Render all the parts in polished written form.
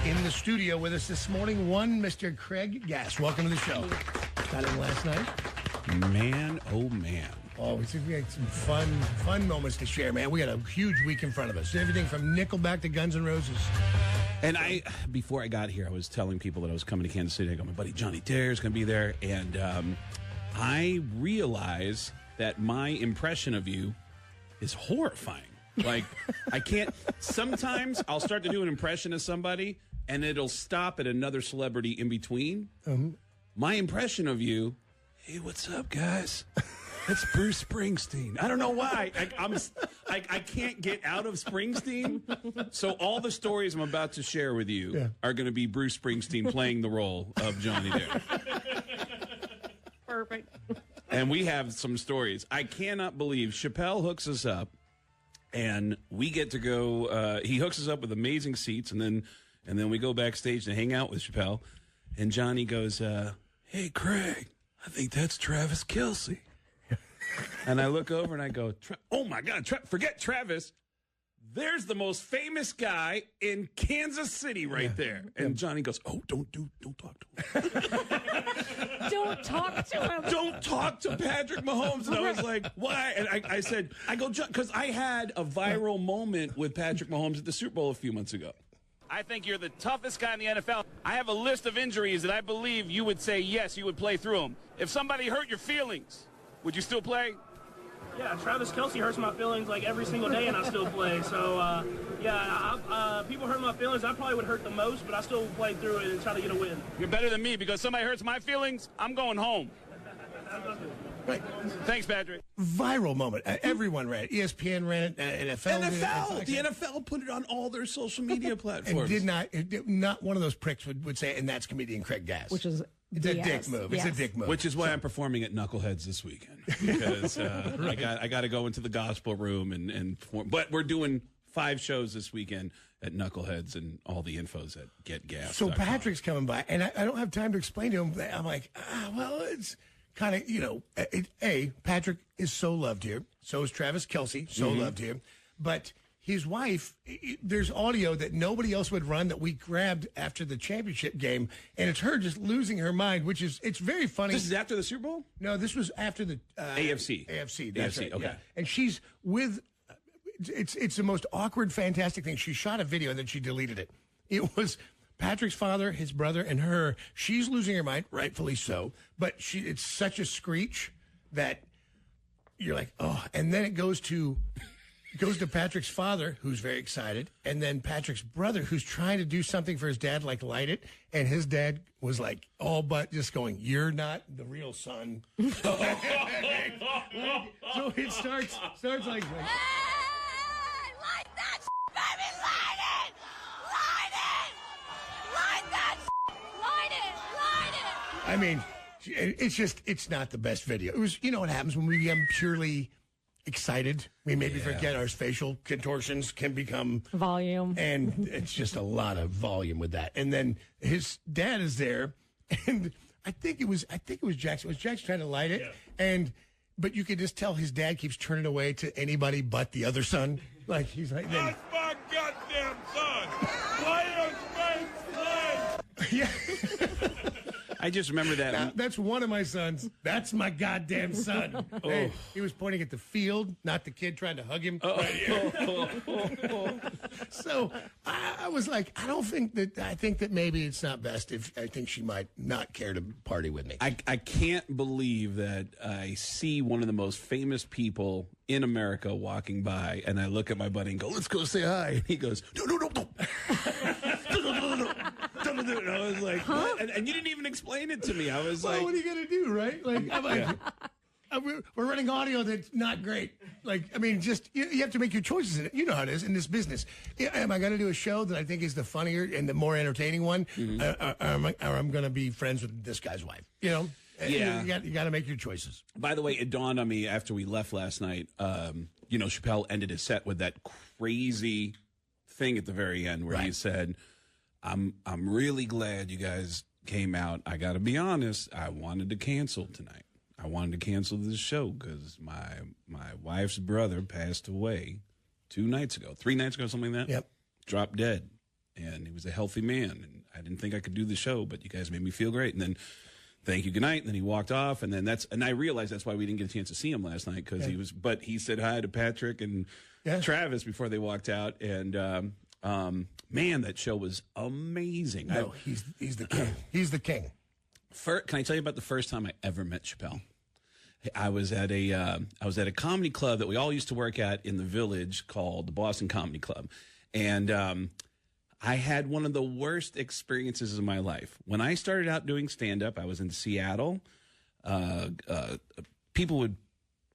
In the studio with us this morning, one Mr. Craig Gass. Welcome to the show. Got in last night. Man, oh man. Oh, we had some fun moments to share, man. We got a huge week in front of us. Everything from Nickelback to Guns N' Roses. And before I got here, I was telling people that I was coming to Kansas City. I go, my buddy Johnny Dare's going to be there. And I realize that my impression of you is horrifying. Like, I can't. Sometimes I'll start to do an impression of somebody, and it'll stop at another celebrity in between. My impression of you, hey, what's up, guys? It's Bruce Springsteen. I don't know why. I can't get out of Springsteen. So all the stories I'm about to share with you are going to be Bruce Springsteen playing the role of Johnny Dare. Perfect. And we have some stories. I cannot believe Chappelle hooks us up, and we get to go. He hooks us up with amazing seats, and then we go backstage to hang out with Chappelle. And Johnny goes, "Hey, Craig, I think that's Travis Kelce." And I look over and I go, "Oh my God, forget Travis. There's the most famous guy in Kansas City right there." And Johnny goes, "Oh, don't talk to him." Don't talk to him. Don't talk to Patrick Mahomes. And I was like, why? And I said, because I had a viral moment with Patrick Mahomes at the Super Bowl a few months ago. I think you're the toughest guy in the NFL. I have a list of injuries that I believe you would say yes, you would play through them. If somebody hurt your feelings, would you still play? Yeah, Travis Kelce hurts my feelings like every single day, and I still play. So, people hurt my feelings. I probably would hurt the most, but I still play through it and try to get a win. You're better than me because somebody hurts my feelings, I'm going home. Right. Thanks, Patrick. Viral moment. Everyone ran it. ESPN ran it. NFL. The NFL put it on all their social media platforms. And not one of those pricks would say, and that's comedian Craig Gass. Which is it's a dick move. It's a dick move. Which is why I'm performing at Knuckleheads this weekend. Because I got to go into the gospel room and perform. But we're doing 5 shows this weekend at Knuckleheads, and all the info's at GetGas. So Patrick's coming by, and I don't have time to explain to him. I'm like, it's kind of, Patrick is so loved here. So is Travis Kelce, so loved here. But his wife, there's audio that nobody else would run that we grabbed after the championship game, and it's her just losing her mind, it's very funny. This is after the Super Bowl? No, this was after the AFC. AFC, that's right. Okay. Yeah. And she's with, it's the most awkward, fantastic thing. She shot a video and then she deleted it. It was Patrick's father, his brother, and her. She's losing her mind, rightfully so, but it's such a screech that you're like, oh, and then it goes to Patrick's father, who's very excited, and then Patrick's brother, who's trying to do something for his dad, like light it, and his dad was like, all but just going, "You're not the real son." So it starts like hey, light that baby, light it! Light it! Light that light it! I mean, it's not the best video. It was, what happens when we become purely excited. We maybe forget our facial contortions can become volume. And it's just a lot of volume with that. And then his dad is there, and I think it was Jackson. Was Jackson trying to light it? Yeah. But you could just tell his dad keeps turning away to anybody but the other son. Like he's like, "That's my goddamn son! Light his face, yeah. I just remember that. Now, that's one of my sons. That's my goddamn son. Hey, he was pointing at the field, not the kid trying to hug him. So I was like, I think that maybe it's not best if I think she might not care to party with me. I can't believe that I see one of the most famous people in America walking by, and I look at my buddy and go, "Let's go say hi." And he goes, "No. And I was like, "What?" And you didn't even explain it to me. I was like, what are you going to do, right? Like, I'm like, we're running audio that's not great. Like, I mean, just, you have to make your choices in it. You know how it is in this business. Am I going to do a show that I think is the funnier and the more entertaining one? Or I'm going to be friends with this guy's wife? Yeah. You got to make your choices. By the way, it dawned on me after we left last night, Chappelle ended his set with that crazy thing at the very end where he said, I'm really glad you guys came out. I got to be honest, I wanted to cancel tonight. I wanted to cancel this show because my wife's brother passed away 3 nights ago, something like that. Yep. Dropped dead. and he was a healthy man. And I didn't think I could do the show, but you guys made me feel great. And then, thank you, good night. And then he walked off, and then I realized that's why we didn't get a chance to see him last night because he said hi to Patrick and Travis before they walked out, and man, that show was amazing. No, he's the king. He's the king. Can I tell you about the first time I ever met Chappelle? I was at a comedy club that we all used to work at in the Village called the Boston Comedy Club, and I had one of the worst experiences of my life. When I started out doing stand-up, I was in Seattle. People would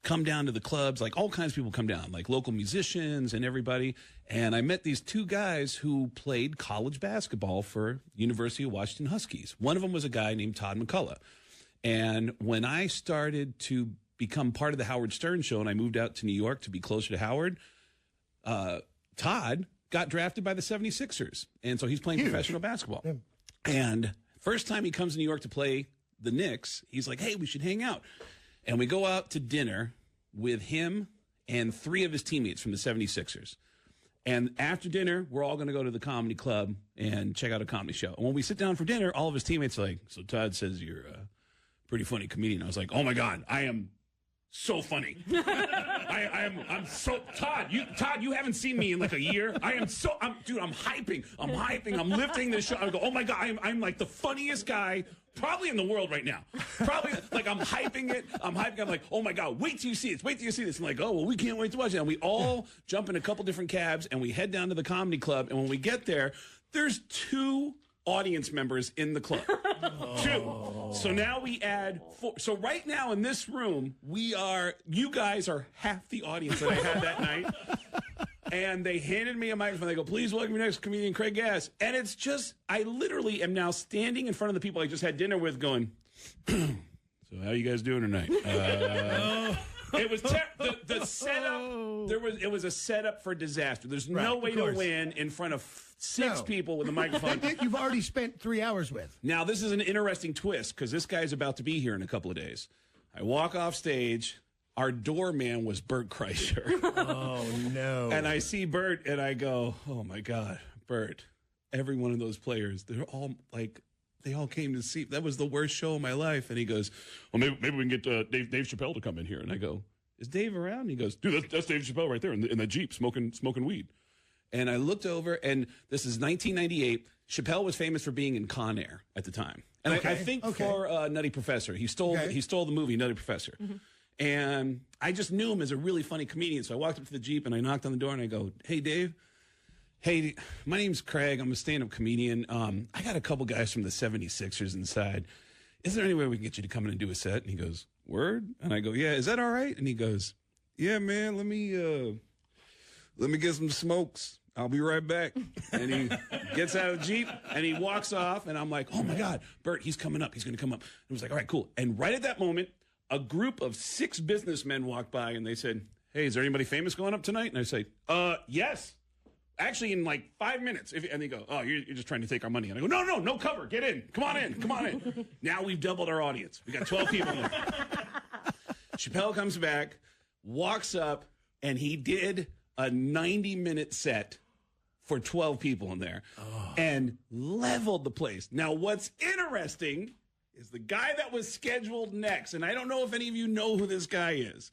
come down to the clubs, like all kinds of people come down, like local musicians and everybody. And I met these two guys who played college basketball for University of Washington Huskies. One of them was a guy named Todd McCullough. And when I started to become part of the Howard Stern show and I moved out to New York to be closer to Howard, Todd got drafted by the 76ers. And so he's playing professional basketball. Yeah. And first time he comes to New York to play the Knicks, he's like, hey, we should hang out. And we go out to dinner with him and 3 of his teammates from the 76ers. And after dinner, we're all going to go to the comedy club and check out a comedy show. And when we sit down for dinner, all of his teammates are like, so Todd says you're a pretty funny comedian. I was like, oh, my God, I am so funny. I'm so Todd, you haven't seen me in like a year. I'm hyping. I'm lifting this show. I go, oh my God, I'm like the funniest guy probably in the world right now. Probably like I'm hyping it. I'm like, oh my God, wait till you see this. I'm like, oh well, we can't wait to watch it. And we all jump in a couple different cabs and we head down to the comedy club. And when we get there, there's 2 audience members in the club. 2. So now we add 4. So right now in this room, you guys are half the audience that I had that night. And they handed me a microphone. They go, please welcome your next comedian, Craig Gass. And it's just, I literally am now standing in front of the people I just had dinner with going, so how you guys doing tonight? It was the setup. It was a setup for disaster. There's no way to win in front of 6 people with a microphone. You've already spent 3 hours with. Now, this is an interesting twist because this guy's about to be here in a couple of days. I walk off stage. Our doorman was Bert Kreischer. Oh, no. And I see Bert, and I go, oh, my God, Bert, every one of those players, they're all like, they all came to see. That was the worst show of my life. And he goes, well, maybe we can get Dave Chappelle to come in here. And I go, is Dave around? And he goes, dude, that's Dave Chappelle right there in the Jeep smoking weed. And I looked over, and this is 1998. Chappelle was famous for being in Con Air at the time. And I think for Nutty Professor. He stole the movie Nutty Professor. Mm-hmm. And I just knew him as a really funny comedian. So I walked up to the Jeep, and I knocked on the door, and I go, hey, Dave. Hey, my name's Craig. I'm a stand-up comedian. I got a couple guys from the 76ers inside. Is there any way we can get you to come in and do a set? And he goes, word? And I go, yeah, is that all right? And he goes, yeah, man, let me get some smokes. I'll be right back. And he gets out of the Jeep, and he walks off, and I'm like, oh, my God, Bert, he's coming up. He's going to come up. And I was like, all right, cool. And right at that moment, a group of 6 businessmen walked by, and they said, hey, is there anybody famous going up tonight? And I say, yes. Actually, in like 5 minutes. And they go, oh, you're just trying to take our money. And I go, no cover. Get in. Come on in. Now we've doubled our audience. We got 12 people in. Chappelle comes back, walks up, and he did a 90-minute set for 12 people in there and leveled the place. Now, what's interesting is the guy that was scheduled next, and I don't know if any of you know who this guy is.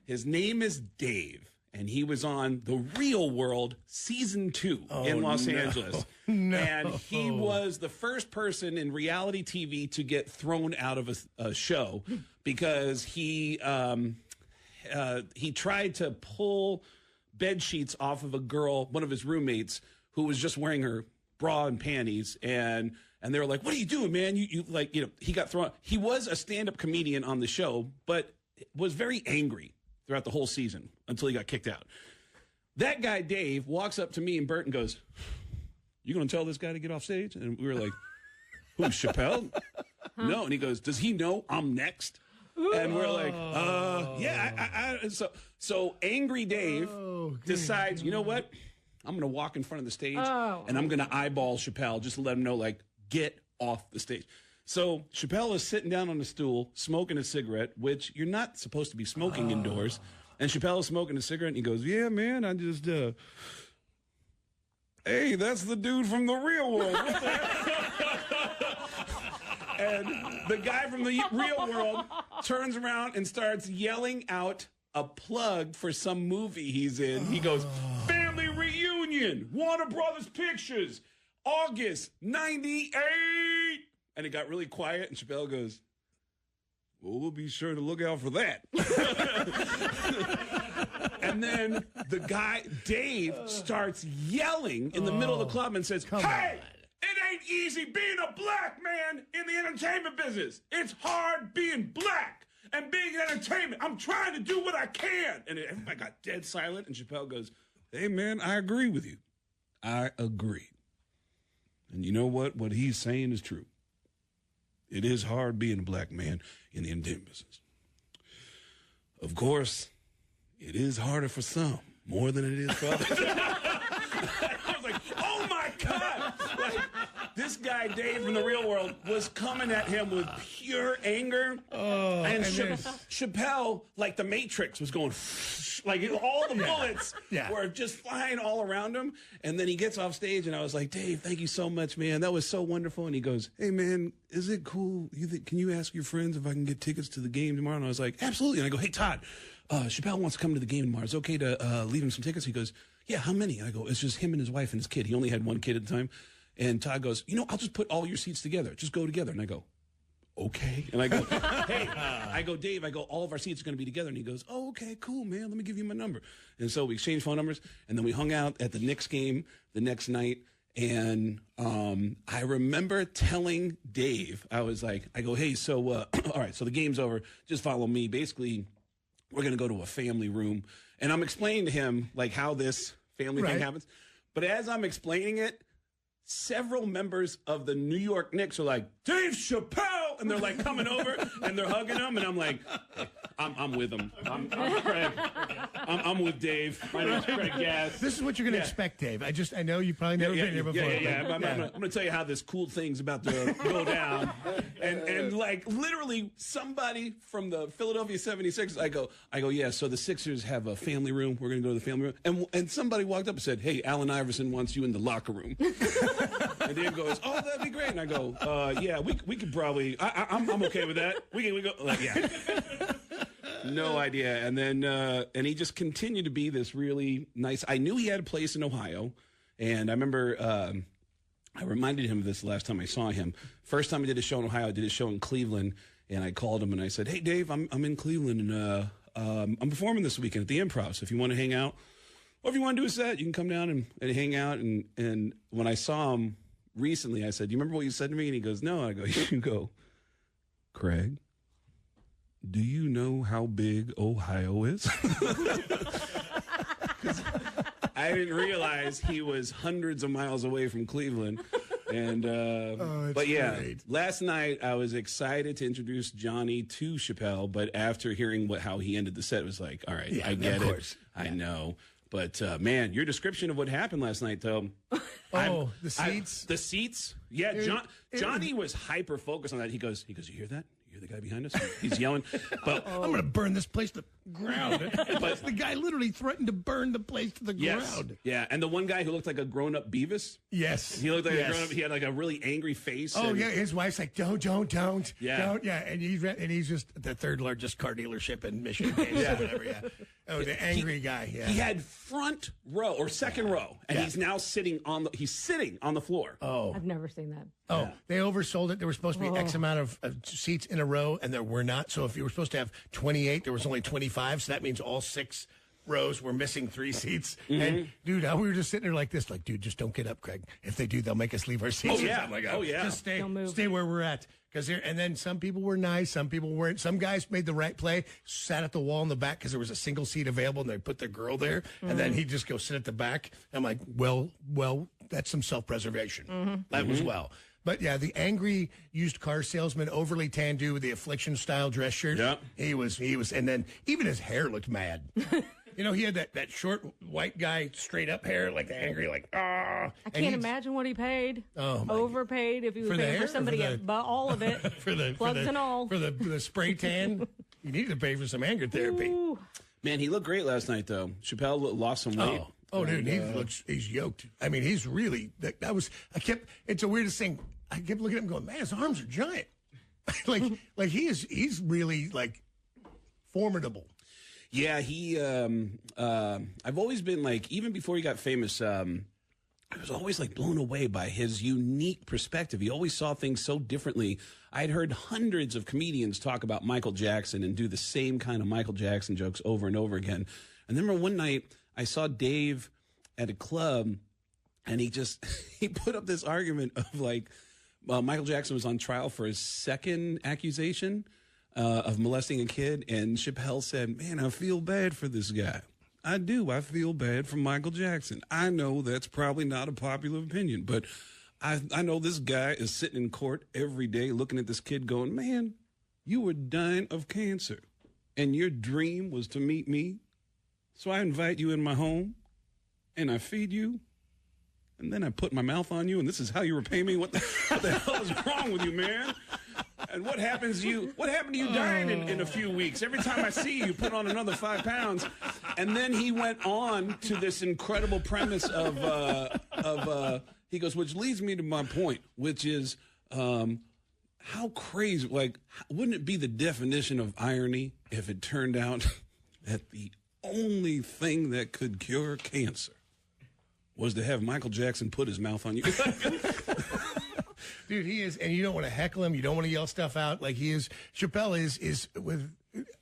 His name is Dave. And he was on The Real World Season 2 in Los Angeles. No. And he was the first person in reality TV to get thrown out of a show because he tried to pull bed sheets off of a girl, one of his roommates, who was just wearing her bra and panties. And they were like, what are you doing, man? He got thrown. He was a stand-up comedian on the show, but was very angry throughout the whole season until he got kicked out. That guy, Dave, walks up to me and Bert and goes, you going to tell this guy to get off stage? And we were like, who, Chappelle? No. And he goes, does he know I'm next? And we're like, yeah. So angry Dave decides, you know what? I'm going to walk in front of the stage and I'm going to eyeball Chappelle just to let him know, like, get off the stage. So Chappelle is sitting down on a stool, smoking a cigarette, which you're not supposed to be smoking indoors. And Chappelle is smoking a cigarette, and he goes, yeah, man, I just, hey, that's the dude from the real world. What the And the guy from the real world turns around and starts yelling out a plug for some movie he's in. He goes, Family Reunion, Warner Brothers Pictures, August 98. And it got really quiet, and Chappelle goes, well, we'll be sure to look out for that. And then the guy, Dave, starts yelling in the middle of the club and says, hey, it ain't easy being a black man in the entertainment business. It's hard being black and being in entertainment. I'm trying to do what I can. And everybody got dead silent, and Chappelle goes, hey, man, I agree with you. I agree. And you know what? What he's saying is true. It is hard being a black man in the entertainment business. Of course, it is harder for some, more than it is for others. I was like, oh my God! Like, this guy, Dave from the real world, was coming at him with pure anger. Oh, and Chappelle, like the Matrix, was going, like all the bullets were just flying all around him. And then he gets off stage, and I was like, Dave, thank you so much, man. That was so wonderful. And he goes, hey, man, is it cool? Can you ask your friends if I can get tickets to the game tomorrow? And I was like, absolutely. And I go, hey, Todd, Chappelle wants to come to the game tomorrow. Is it okay to leave him some tickets? He goes, yeah, how many? And I go, it's just him and his wife and his kid. He only had one kid at the time. And Todd goes, I'll just put all your seats together. Just go together. And I go, okay. And I go, hey, Dave, all of our seats are going to be together. And he goes, oh, okay, cool, man. Let me give you my number. And so we exchanged phone numbers. And then we hung out at the Knicks game the next night. And I remember telling Dave, I go, hey, so, all right, so the game's over. Just follow me. Basically, we're going to go to a family room. And I'm explaining to him, like, how this family thing happens. But as I'm explaining it, several members of the New York Knicks are like, Dave Chappelle! And they're like coming over and they're hugging him. And I'm like, I'm with him. I'm Craig. I'm with Dave. My name's Craig Gass. This is what you're going to expect, Dave. I know you've probably never been here before. I'm going to tell you how this cool thing's about to go down. And like literally somebody from the Philadelphia 76ers, I go, yeah, so the Sixers have a family room. We're going to go to the family room. And somebody walked up and said, hey, Allen Iverson wants you in the locker room. And Dave goes, oh, that'd be great. And I go, yeah, we could probably, I'm okay with that. We go, like, yeah. No idea. And then, and he just continued to be this really nice, I knew he had a place in Ohio. And I remember, I reminded him of this the last time I saw him. First time I did a show in Ohio, I did a show in Cleveland. And I called him and I said, hey, Dave, I'm in Cleveland. And I'm performing this weekend at the Improv. So if you want to hang out, or if you want to do a set, you can come down and hang out. And when I saw him recently, I said, do you remember what you said to me? And he goes, no. I go, you go, Craig, do you know how big Ohio is? I didn't realize he was hundreds of miles away from Cleveland. And but yeah, great. Last night I was excited to introduce Johnny to Chappelle, but after hearing how he ended the set, it was like, all right, I get it. I know. But, man, your description of what happened last night, though. The seats? The seats? Yeah, Johnny was hyper-focused on that. He goes, you hear that? You hear the guy behind us? He's yelling. But I'm going to burn this place to the ground. But the guy literally threatened to burn the place to the ground. Yeah, and the one guy who looked like a grown-up Beavis. Yes. He looked like a grown-up. He had like a really angry face. Oh, yeah, his wife's like, don't. Yeah. Don't. Yeah, and he's just the third largest car dealership in Michigan. Whatever, Oh, the angry guy. Yeah. He had front row or second row, and he's now sitting on the floor. Oh, I've never seen that. Oh, they oversold it. There were supposed to be X amount of seats in a row, and there were not. So if you were supposed to have 28, there was only 25. So that means all 6 rows were missing 3 seats. Mm-hmm. And dude, we were just sitting there like this, like, dude, just don't get up, Craig. If they do, they'll make us leave our seats. Oh yeah. Just stay where we're at. And then some people were nice, some people weren't. Some guys made the right play, sat at the wall in the back because there was a single seat available, and they put their girl there, and then he'd just go sit at the back. I'm like, well, that's some self-preservation. Mm-hmm. That was well. But yeah, the angry used car salesman, overly tan dude with the Affliction style dress shirt. Yeah. He was, and then even his hair looked mad. He had that short white guy straight up hair, like angry, like I can't imagine what he paid. Oh, overpaid if he was paying for somebody all of it. Plugs and all for the spray tan. You needed to pay for some anger therapy. Ooh. Man, he looked great last night, though. Chappelle lost some weight. Oh, dude, he's yoked. I mean, he's really, it's the weirdest thing. I kept looking at him going, man, his arms are giant. he's really, like, formidable. Yeah, I've always been, like, even before he got famous, I was always, like, blown away by his unique perspective. He always saw things so differently. I had heard hundreds of comedians talk about Michael Jackson and do the same kind of Michael Jackson jokes over and over again. And then one night, I saw Dave at a club, and he put up this argument of, like, Michael Jackson was on trial for his second accusation of molesting a kid, and Chappelle said, man, I feel bad for this guy. I do. I feel bad for Michael Jackson. I know that's probably not a popular opinion, but I know this guy is sitting in court every day looking at this kid going, man, you were dying of cancer, and your dream was to meet me. So I invite you in my home, and I feed you, and then I put my mouth on you, and this is how you repay me? What the hell is wrong with you, man? And what happened to you dying in a few weeks? Every time I see you, you put on another 5 pounds. And then he went on to this incredible premise of he goes, which leads me to my point, which is how crazy, like, wouldn't it be the definition of irony if it turned out that the only thing that could cure cancer was to have Michael Jackson put his mouth on you? Dude, he is, and you don't want to heckle him. You don't want to yell stuff out. Like he is. Chappelle is with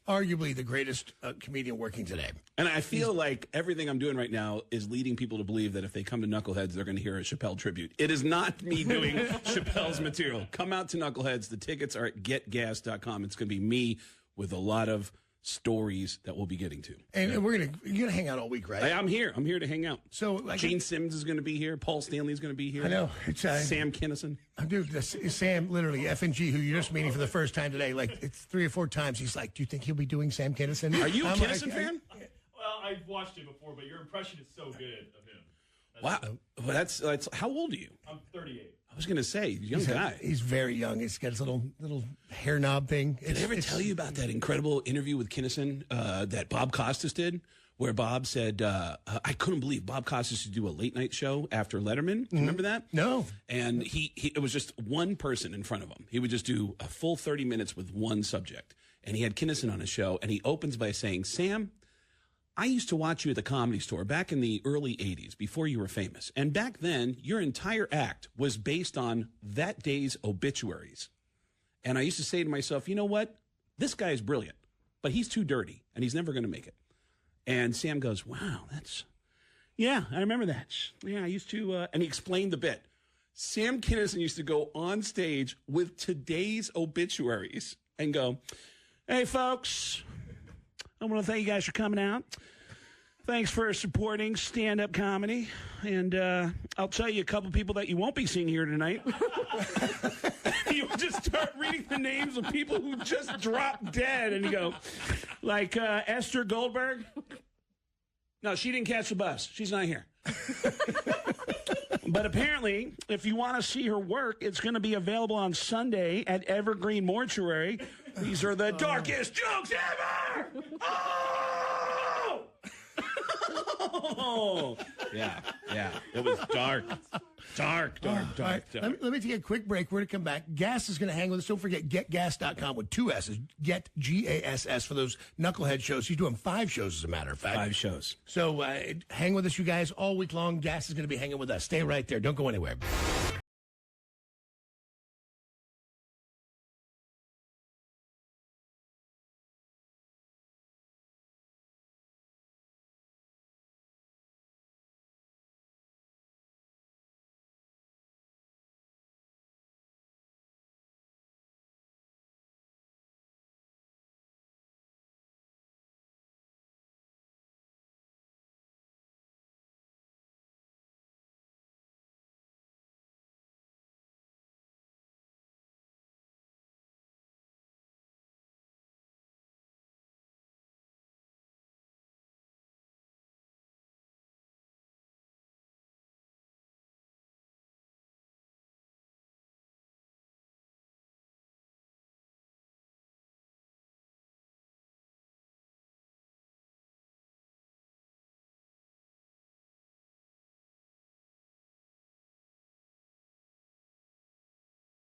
arguably the greatest comedian working today. And I feel like everything I'm doing right now is leading people to believe that if they come to Knuckleheads, they're going to hear a Chappelle tribute. It is not me doing Chappelle's material. Come out to Knuckleheads. The tickets are at getgas.com. It's going to be me with a lot of stories that we'll be getting to. And you're gonna hang out all week, right? I'm here to hang out. So Gene Simmons is going to be here. Paul Stanley's going to be here. I know. It's Sam Kinison. Dude, Sam, literally, F&G, who you're just meeting for the first time today, like it's 3 or 4 times. He's like, do you think he'll be doing Sam Kinison? Are you a Kinison fan? Well, I've watched it before, but your impression is so good of him. Wow. Well, that's how old are you? I'm 38. I was going to say, young guy. He's very young. He's got his little hair knob thing. Did I ever tell you about that incredible interview with Kinison that Bob Costas did, where Bob said, I couldn't believe Bob Costas used to do a late night show after Letterman. Do you remember that? No. And it was just one person in front of him. He would just do a full 30 minutes with one subject. And he had Kinison on his show, and he opens by saying, Sam, I used to watch you at the Comedy Store back in the early 80s, before you were famous. And back then, your entire act was based on that day's obituaries. And I used to say to myself, you know what? This guy is brilliant, but he's too dirty, and he's never going to make it. And Sam goes, wow, yeah, I remember that. Yeah, I used to, and he explained the bit. Sam Kinison used to go on stage with today's obituaries and go, hey, folks, I want to thank you guys for coming out. Thanks for supporting stand-up comedy. And I'll tell you a couple people that you won't be seeing here tonight. You just start reading the names of people who just dropped dead. And you go, like Esther Goldberg. No, she didn't catch the bus. She's not here. But apparently, if you want to see her work, it's going to be available on Sunday at Evergreen Mortuary. These are the darkest jokes ever! Oh! Yeah. It was dark. Dark. Let me take a quick break. We're going to come back. Gas is going to hang with us. Don't forget, getgas.com with 2 S's. Get, G-A-S-S, for those Knucklehead shows. He's doing 5 shows, as a matter of fact. 5 shows. So hang with us, you guys, all week long. Gas is going to be hanging with us. Stay right there. Don't go anywhere.